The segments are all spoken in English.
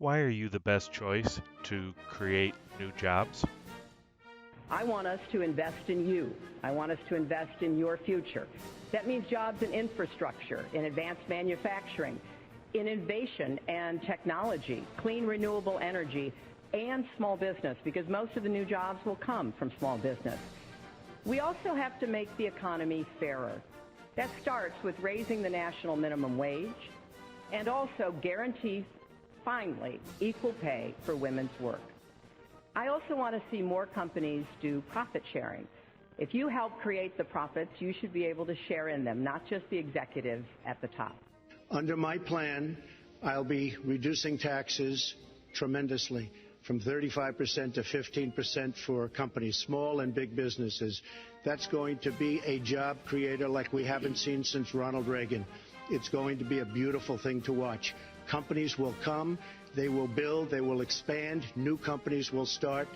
Why are you the best choice to create new jobs? I want us to invest in you. I want us to invest in your future. That means jobs in infrastructure, in advanced manufacturing, in innovation and technology, clean renewable energy, and small business, because most of the new jobs will come from small business. We also have to make the economy fairer. That starts with raising the national minimum wage and also guarantee, finally, equal pay for women's work. I also want to see more companies do profit sharing. If you help create the profits, you should be able to share in them, not just the executives at the top. Under my plan, I'll be reducing taxes tremendously, from 35% to 15% for companies, small and big businesses. That's going to be a job creator like we haven't seen since Ronald Reagan. It's going to be a beautiful thing to watch. Companies will come, they will build, they will expand, new companies will start,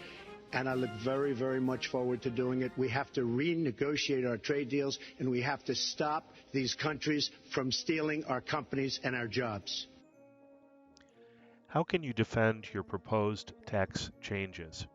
and I look very, very much forward to doing it. We have to renegotiate our trade deals, and we have to stop these countries from stealing our companies and our jobs. How can you defend your proposed tax changes?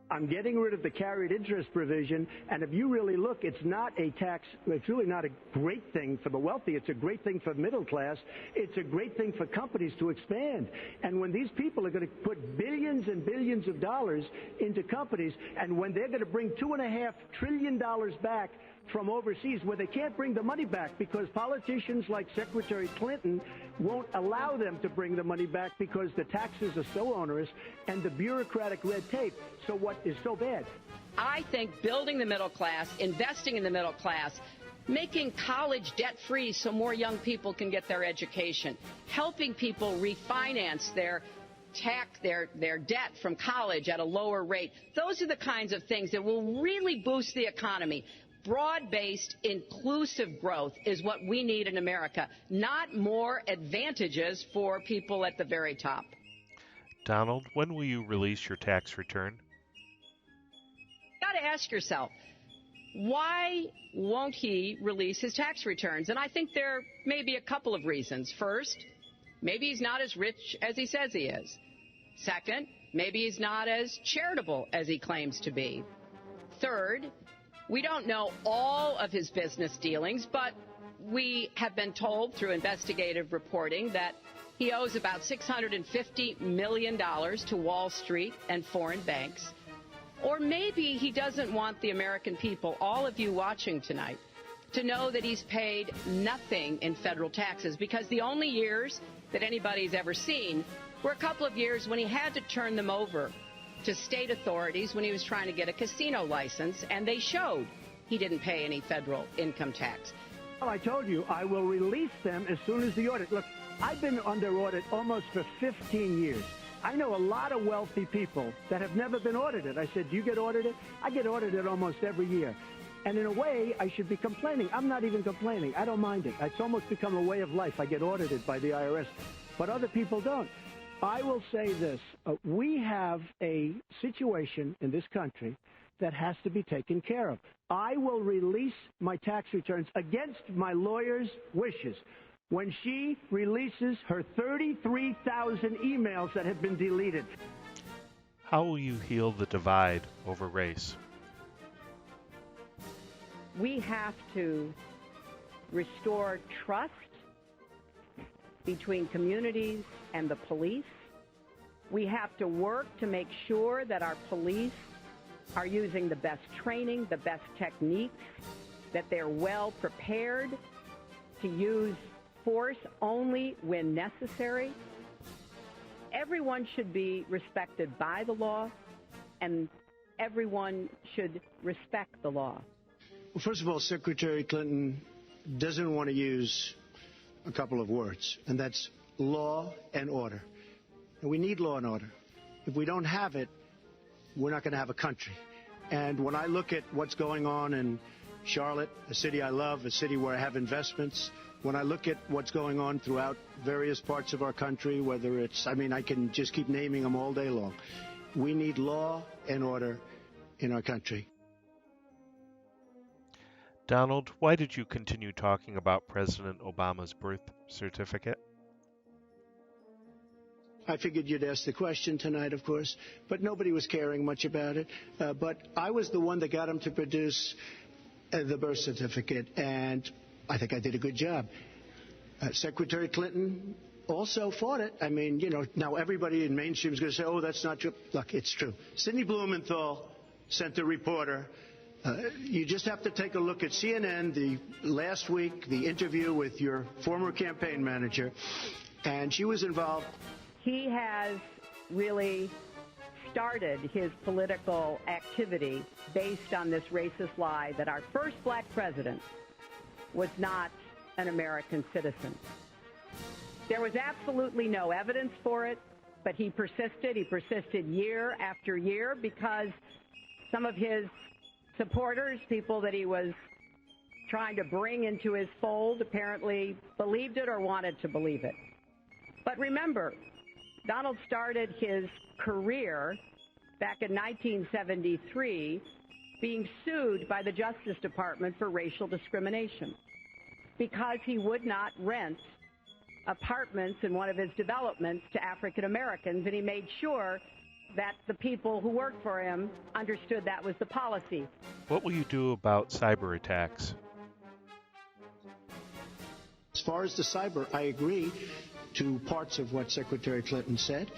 I'm getting rid of the carried interest provision, and if you really look, it's not a tax, it's really not a great thing for the wealthy. It's a great thing for the middle class. It's a great thing for companies to expand. And when these people are going to put billions and billions of dollars into companies, and when they're going to bring $2.5 trillion back from overseas, where they can't bring the money back because politicians like Secretary Clinton won't allow them to bring the money back because the taxes are so onerous and the bureaucratic red tape. So what is so bad? I think building the middle class, investing in the middle class, making college debt-free so more young people can get their education, helping people refinance their debt from college at a lower rate. Those are the kinds of things that will really boost the economy. Broad-based, inclusive growth is what we need in America, not more advantages for people at the very top. Donald, when will you release your tax return? You've got to ask yourself, why won't he release his tax returns? And I think there may be a couple of reasons. First, maybe he's not as rich as he says he is. Second, maybe he's not as charitable as he claims to be. Third, we don't know all of his business dealings, but we have been told through investigative reporting that he owes about $650 million to Wall Street and foreign banks. Or maybe he doesn't want the American people, all of you watching tonight, to know that he's paid nothing in federal taxes, because the only years that anybody's ever seen were a couple of years when he had to turn them over to state authorities when he was trying to get a casino license, and they showed he didn't pay any federal income tax. Well, I told you, I will release them as soon as the audit. Look, I've been under audit almost for 15 years. I know a lot of wealthy people that have never been audited. I said, do you get audited? I get audited almost every year. And in a way, I should be complaining. I'm not even complaining. I don't mind it. It's almost become a way of life. I get audited by the IRS, but other people don't. I will say this. We have a situation in this country that has to be taken care of. I will release my tax returns against my lawyer's wishes when she releases her 33,000 emails that have been deleted. How will you heal the divide over race? We have to restore trust between communities and the police. We have to work to make sure that our police are using the best training, the best techniques, that they're well prepared to use force only when necessary. Everyone should be respected by the law, and everyone should respect the law. Well, first of all, Secretary Clinton doesn't want to use a couple of words, and that's law and order. And we need law and order. If we don't have it, we're not going to have a country. And when I look at what's going on in Charlotte, a city I love, a city where I have investments, when I look at what's going on throughout various parts of our country, whether it's, I can just keep naming them all day long. We need law and order in our country. Donald, why did you continue talking about President Obama's birth certificate? I figured you'd ask the question tonight, of course, but nobody was caring much about it. But I was the one that got him to produce the birth certificate, and I think I did a good job. Secretary Clinton also fought it. I mean, now everybody in mainstream is going to say, oh, that's not true. Look, it's true. Sidney Blumenthal sent a reporter. You just have to take a look at CNN last week, the interview with your former campaign manager, and she was involved. He has really started his political activity based on this racist lie that our first black president was not an American citizen. There was absolutely no evidence for it, but he persisted. He persisted year after year because some of his supporters, people that he was trying to bring into his fold, apparently believed it or wanted to believe it. But remember, Donald started his career back in 1973 being sued by the Justice Department for racial discrimination because he would not rent apartments in one of his developments to African Americans, and he made sure that the people who worked for him understood that was the policy. What will you do about cyber attacks? As far as the cyber, I agree to parts of what Secretary Clinton said.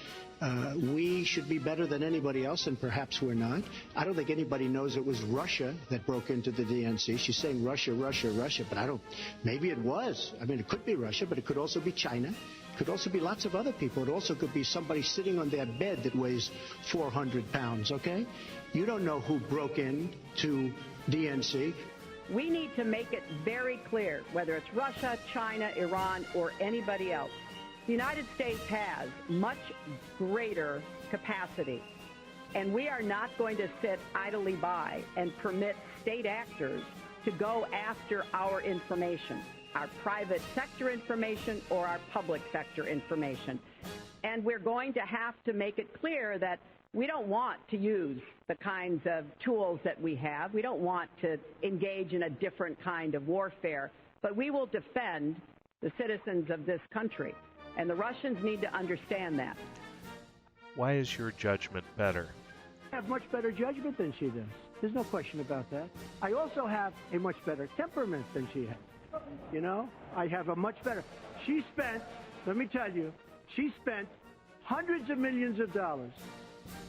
We should be better than anybody else, and perhaps we're not. I don't think anybody knows it was Russia that broke into the DNC. She's saying Russia, Russia, Russia, but maybe it was. I mean, it could be Russia, but it could also be China. It could also be lots of other people. It also could be somebody sitting on their bed that weighs 400 pounds, okay? You don't know who broke in to DNC. We need to make it very clear, whether it's Russia, China, Iran, or anybody else, the United States has much greater capacity, and we are not going to sit idly by and permit state actors to go after our information, our private sector information or our public sector information. And we're going to have to make it clear that we don't want to use the kinds of tools that we have. We don't want to engage in a different kind of warfare, but we will defend the citizens of this country. And the Russians need to understand that. Why is your judgment better? I have much better judgment than she does. There's no question about that. I also have a much better temperament than she has. I have a much better. She spent, let me tell you, she spent hundreds of millions of dollars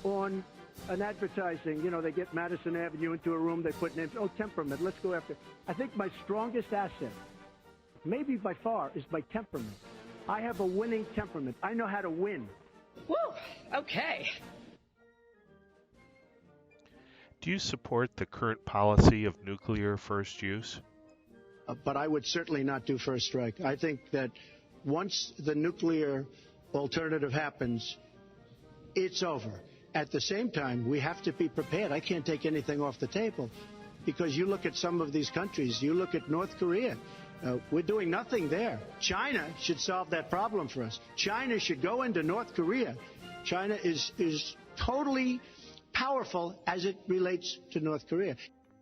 on an advertising. They get Madison Avenue into a room, they put names. Oh, temperament, let's go after. I think my strongest asset, maybe by far, is my temperament. I have a winning temperament. I know how to win. Woo, okay. Do you support the current policy of nuclear first use? But I would certainly not do first strike. I think that once the nuclear alternative happens, it's over. At the same time, we have to be prepared. I can't take anything off the table because you look at some of these countries. You look at North Korea. We're doing nothing there. China should solve that problem for us. China should go into North Korea. China is totally powerful as it relates to North Korea.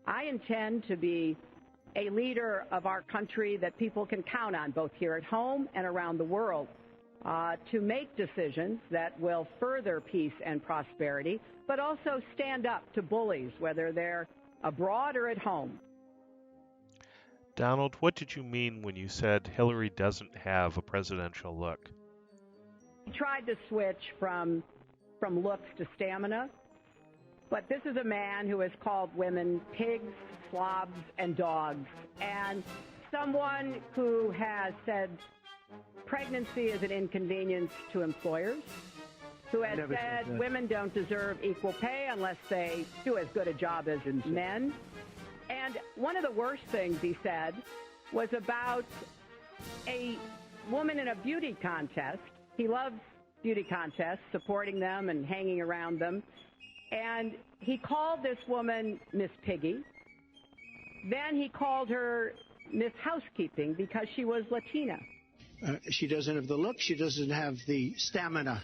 I intend to be a leader of our country that people can count on, both here at home and around the world, to make decisions that will further peace and prosperity, but also stand up to bullies, whether they're abroad or at home. Donald, what did you mean when you said Hillary doesn't have a presidential look? He tried to switch from looks to stamina, but this is a man who has called women pigs, slobs, and dogs, and someone who has said pregnancy is an inconvenience to employers, who has said women don't deserve equal pay unless they do as good a job as men. And one of the worst things he said was about a woman in a beauty contest. He loves beauty contests, supporting them and hanging around them. And he called this woman Miss Piggy. Then he called her Miss Housekeeping because she was Latina. She doesn't have the look. She doesn't have the stamina.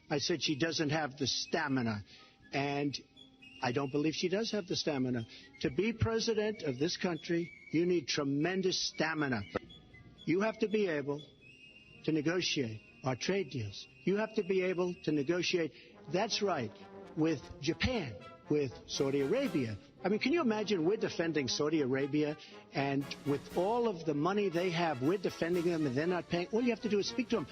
I said she doesn't have the stamina. And I don't believe she does have the stamina. To be president of this country, you need tremendous stamina. You have to be able to negotiate are trade deals. You have to be able to negotiate. That's right, with Japan, with Saudi Arabia. I mean, can you imagine we're defending Saudi Arabia, and with all of the money they have, we're defending them and they're not paying? All you have to do is speak to them.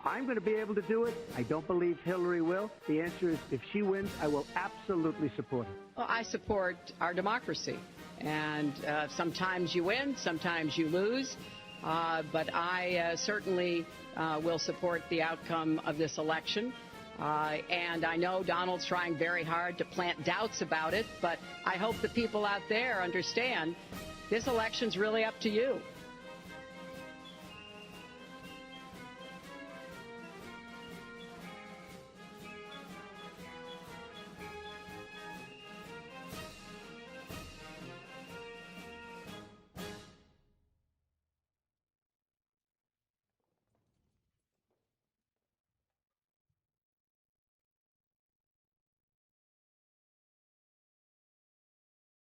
I'm going to be able to do it. I don't believe Hillary will. The answer is, if she wins, I will absolutely support her. Well, I support our democracy. And sometimes you win, sometimes you lose. But I certainly will support the outcome of this election. And I know Donald's trying very hard to plant doubts about it, but I hope the people out there understand this election's really up to you.